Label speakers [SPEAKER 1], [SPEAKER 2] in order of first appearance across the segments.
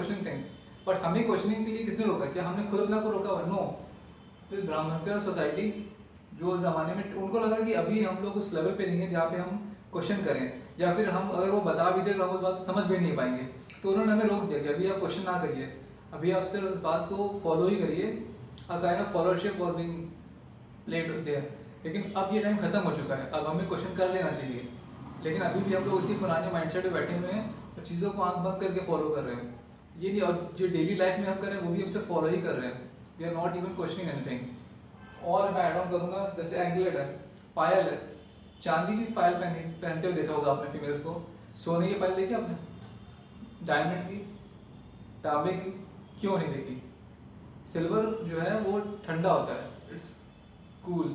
[SPEAKER 1] Questioning things, but हमें questioning के लिए किसने रोका? क्या हमने खुद अपने आप को रोका हुआ? नो। फिर ब्राह्मणकर सोसाइटी जो ज़माने में उनको लगा कि अभी हम लोग उस लेवल पे नहीं है जहाँ पे हम क्वेश्चन करें, या फिर हम अगर वो बता भी दे तो हम उस बात को समझ भी नहीं पाएंगे, तो उन्होंने हमें रोक दिया कि अभी आप क्वेश्चन ना करिए, अभी आप सिर्फ उस बात को फॉलो ही करिए। A kind of followership was being played there. लेकिन अब ये टाइम खत्म हो चुका है, अब हमें क्वेश्चन कर लेना चाहिए। लेकिन अभी भी हम लोग उसी पुराने माइंडसेट में बैठे हुए हैं और चीज़ों को आंख बंद करके फॉलो कर रहे हैं। ये नहीं, और जो डेली लाइफ में हम कर रहे हैं वो भी हम सिर्फ फॉलो ही कर रहे हैं। We are not even questioning anything. और मैं ऐड ऑन करूंगा, जैसे एंकलेट है, पायल है, चांदी की पायल पहनते हुए देखा होगा आपने फीमेल्स को। सोने की पायल देखी आपने? डायमंड की, तांबे की, क्यों नहीं देखी? सिल्वर जो है वो ठंडा होता है, इट्स कूल।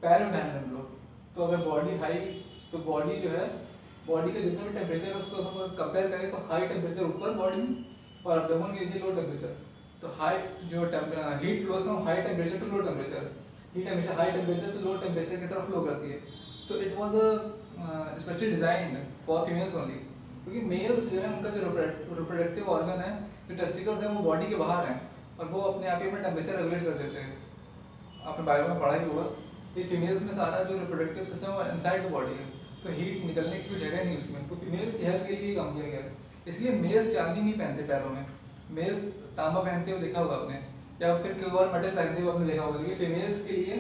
[SPEAKER 1] पैर में पहन रहे हम लोग, तो अगर बॉडी हाई, तो बॉडी जो है, बॉडी का जितना भी टेम्परेचर है उसको हम कंपेयर करें तो हाई टेम्परेचर ऊपर बॉडी में और एब्डोमेन के नीचे लो टेम्परेचर। तो हाई जो heat flows from high temperature to low temperature, heat हमेशा हाई टेम्परेचर से लो टेम्परेचर की तरफ फ्लो करती है। तो it was specially designed for females only, क्योंकि मेल्स जो है उनका जो रिप्रोडक्टिव ऑर्गन है, जो टेस्टिकल्स हैं वो बॉडी के बाहर हैं और वो अपने आप ही अपना टेम्परेचर रेगुलेट कर देते हैं। आपने बायो में पढ़ा ही होगा कि फीमेल्स में सारा जो रिप्रोडक्टिव सिस्टम है इनसाइड द बॉडी है, तो हीट निकलने की कोई जगह नहीं उसमें, तो फीमेल्स की हेल्थ के लिए काम किया गया है। इसलिए मेल्स चांदी नहीं पहनते पैरों में, मेल्स तांबा पहनते हुए देखा होगा आपने, या फिर कोई और मेटल पहनते हुए आपने देखा होगा। क्योंकि फीमेल्स के लिए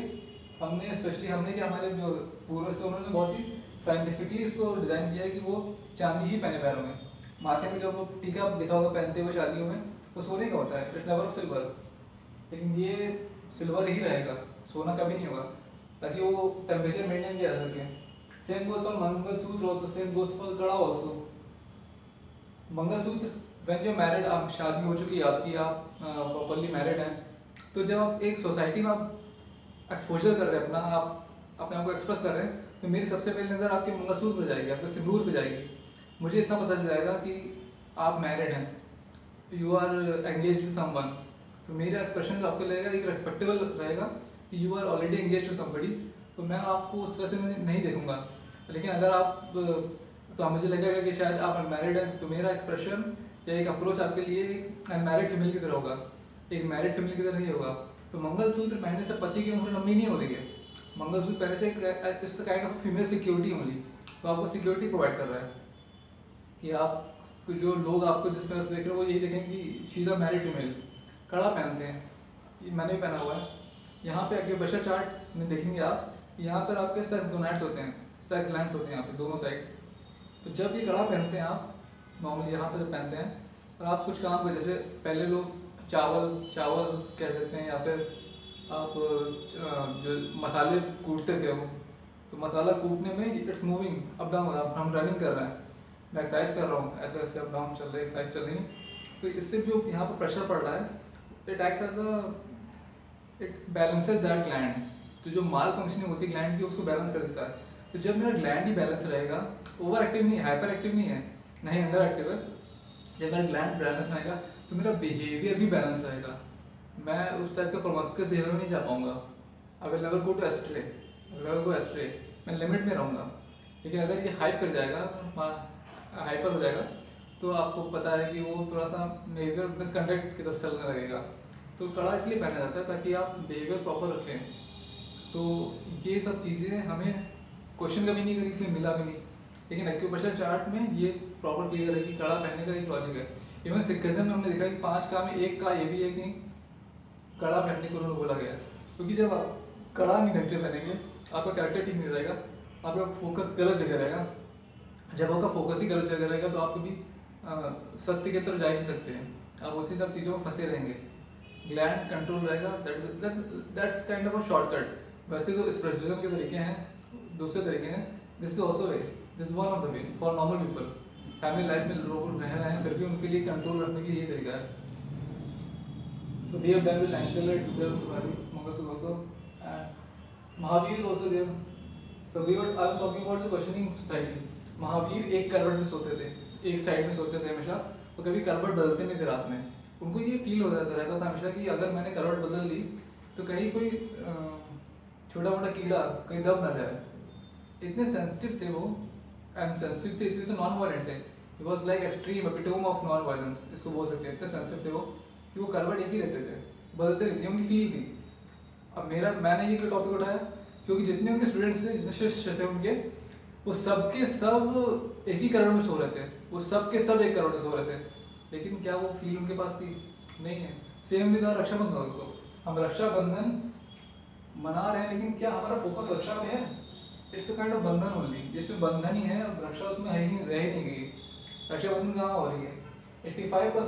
[SPEAKER 1] हमने स्पेशली हमने जो हमारे जो पूर्वज से उन्होंने बहुत ही साइंटिफिकली इसको डिजाइन किया है कि वो चांदी ही पहने पैरों में। माथे में जब वो टीका देखा होगा पहनते हुए शादियों में, वो सोने का होता है, इट्स नेवर ऑफ सिल्वर। लेकिन ये सिल्वर ही रहेगा, सोना कभी नहीं होगा, ताकि वो टेम्परेचर मेंटेन किया जा सके। Same goes for mangalsutra also, same goes for kada also. Mangalsutra when you married, आप शादी हो चुकी है आपकी, आप प्रॉपर्ली मैरिड हैं, तो जब आप एक सोसाइटी में आप एक्सपोजर कर रहे हैं अपना, आप अपने आप को एक्सप्रेस कर रहे हैं, तो मेरी सबसे पहली नज़र आपके मंगलसूत्र पे जाएगी, आपके सिंदूर पे जाएगी। मुझे इतना पता चल जाएगा कि आप मैरिड हैं, you are engaged with someone. तो मेरा एक्सप्रेशन जो आपको लगेगा एक रेस्पेक्टेबल रहेगा कि you are already engaged with somebody, तो मैं आपको उस वजह से नहीं देखूंगा। लेकिन अगर आप तो मुझे लगेगा कि शायद आप अनमैरिड हैं, तो मेरा एक्सप्रेशन या एक अप्रोच आपके लिए एक अनमैरिड फीमेल की तरह होगा, एक मैरिड फीमेल की तरह नहीं होगा। तो मंगलसूत्र पहनने से पति की उम्र लंबी नहीं हो रही है, मंगलसूत्र पहनने से it's kind of female security only. तो आपको सिक्योरिटी प्रोवाइड कर रहा है कि आप जो लोग आपको जिस तरह से देख रहे हो वो यही देखें कि she is a married female. कड़ा पहनते हैं, ये मैंने भी पहना हुआ है। यहाँ पे आगे बशर चार्ट में देखेंगे आप, यहाँ पर आपके सेक्स गोनैड्स होते हैं, सेक्स ग्लैंड्स होते हैं यहाँ पे दोनों साइड। तो जब ये कड़ा पहनते हैं आप, नॉर्मली यहाँ पर जब पहनते हैं और आप कुछ काम कर, जैसे पहले लोग चावल चावल कह सकते हैं, या फिर आप जो मसाले कूटते थे वो, तो मसाला कूटने में इट्स मूविंग अप डाउन, हम रनिंग कर रहे हैं, मैं एक्सरसाइज कर रहा हूँ, ऐसे ऐसे अप डाउन चल रही है, एक्सरसाइज चल रही है। तो इससे जो यहाँ पर प्रेशर पड़ रहा है, it acts as a, it balances that gland. तो जो माल फंक्शनिंग होती है ग्लैंड की, उसको बैलेंस कर देता है। तो जब मेरा ग्लैंड ही बैलेंस रहेगा, ओवर एक्टिव नहीं है, हाइपर एक्टिव नहीं है, नहीं अंडर एक्टिव है, जब मेरा ग्लैंड बैलेंस रहेगा तो मेरा बिहेवियर भी बैलेंस रहेगा। मैं उस टाइप का प्रोमिस्कुअस बिहेवियर में नहीं जा पाऊंगा। I will never go to astray, never go astray, मैं लिमिट में रहूँगा। लेकिन अगर ये हाइप कर जाएगा, हाइपर हो जाएगा, तो आपको पता है कि वो थोड़ा सा बिहेवियर मिसकंडक्ट की तरफ चलने लगेगा। तो कड़ा इसलिए पहना जाता है ताकि आप बिहेवियर प्रॉपर रखें। तो ये सब चीज़ें हमें क्वेश्चन कभी नहीं करी, इसलिए मिला भी नहीं। लेकिन एक्यूप्रेशर चार्ट में ये प्रॉपर क्लियर है कि कड़ा पहनने का एक लॉजिक है। इवन सिक्किज्म में हमने देखा कि 5 का में एक का ये भी है कि कड़ा पहनने को उन्होंने बोला गया है। क्योंकि जब आप कड़ा नहीं ढंग से पहनेंगे, आपका कैरेक्टर ठीक नहीं रहेगा, आपका फोकस गलत जगह रहेगा। जब आपका फोकस ही गलत जगह रहेगा तो आप कभी सत्य की तरफ जा ही नहीं सकते हैं, आप उसी सब चीज़ों में फंसे रहेंगे। ग्लैंड कंट्रोल रहेगा, that's kind of a shortcut. वैसे तो स्पिरिचुअलिज्म के तरीके हैं, दूसरे तरीके हैं, this is also way, this one of the way for normal people. Family life में लोग रह रहे हैं, फिर भी उनके लिए कंट्रोल रखने के लिए यही तरीका है। So we have done with Anklet, we have Mangalsutra also, and Mahavir is also there. So I was talking about the questioning society. Mahavir एक करवट में सोते थे, एक साइड में सोते थे हमेशा, तो कभी करवट बदलते नहीं थे रात में। उनको ये फील हो जाता रहता था हमेशा कि अगर मैंने करवट बदल दी तो कहीं कोई छोटा मोटा कीड़ा कहीं दब ना जाए। इतने सेंसिटिव थे वो, एंड सेंसिटिव थे इसलिए तो नॉन वायलेंट थे he was like extreme epitome of non violence, इसको बोल सकते हैं। इतने सेंसिटिव थे वो कि वो करवट एक ही रहते थे, बदलते रहते थे, उनकी फीस थी। अब मैंने ये क्यों टॉपिक उठाया, क्योंकि जितने उनके स्टूडेंट्स थे, जितने शिष्य थे उनके, वो सब के सब एक ही करवट में सो रहे थे, वो सब के सब एक करवट में सो रहे थे। लेकिन क्या वो फील उनके पास थी? नहीं है। सेम विद रक्षाबंधन ऑल्सो, हम रक्षाबंधन मना रहे हैं, लेकिन क्या हमारा फोकस रक्षा पे है? इट्स अ काइंड ऑफ बंधन ओनली, ये सिर्फ बंधन ही है, अब रक्षा उसमें है ही, रह ही नहीं गई। रक्षाबंधन कहाँ हो रही है? 85%